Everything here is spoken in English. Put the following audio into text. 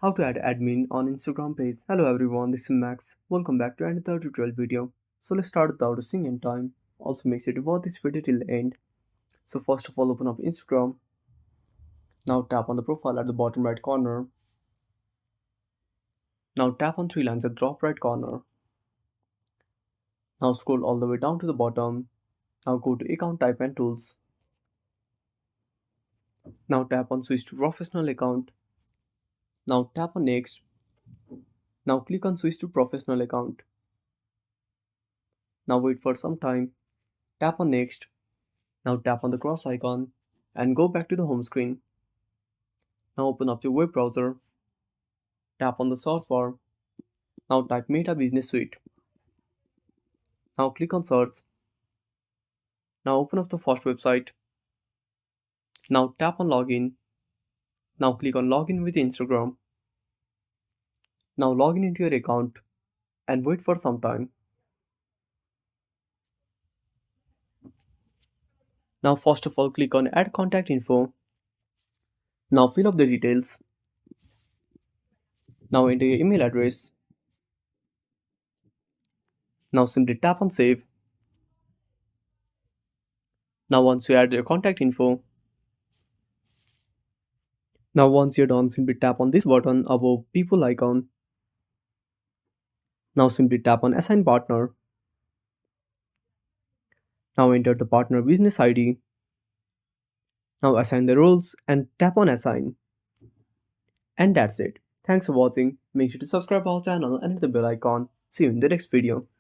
How to add admin on Instagram page. Hello everyone, this is Max. Welcome back to another tutorial video. So let's start without wasting any time. Also make sure to watch this video till the end. So first of all, open up Instagram. Now tap on the profile at the bottom right corner. Now tap on three lines at the top right corner. Now scroll all the way down to the bottom. Now go to account type and tools. Now tap on switch to professional account. Now tap on next. Now click on switch to professional account. Now wait for some time. Tap on next. Now tap on the cross icon and go back to the home screen. Now open up your web browser. Tap on the search bar. Now type Meta Business Suite. Now click on search. Now open up the first website. Now tap on login. Now click on login with Instagram. Now log in into your account and wait for some time. Now first of all click on add contact info. Now fill up the details. Now enter your email address. Now simply tap on save. Now once you add your contact info, now once you're done, simply tap on this button above people icon. Now simply tap on assign partner. Now enter the partner business ID. Now assign the roles and tap on assign. And that's it. Thanks for watching. Make sure to subscribe our channel and hit the bell icon. See you in the next video.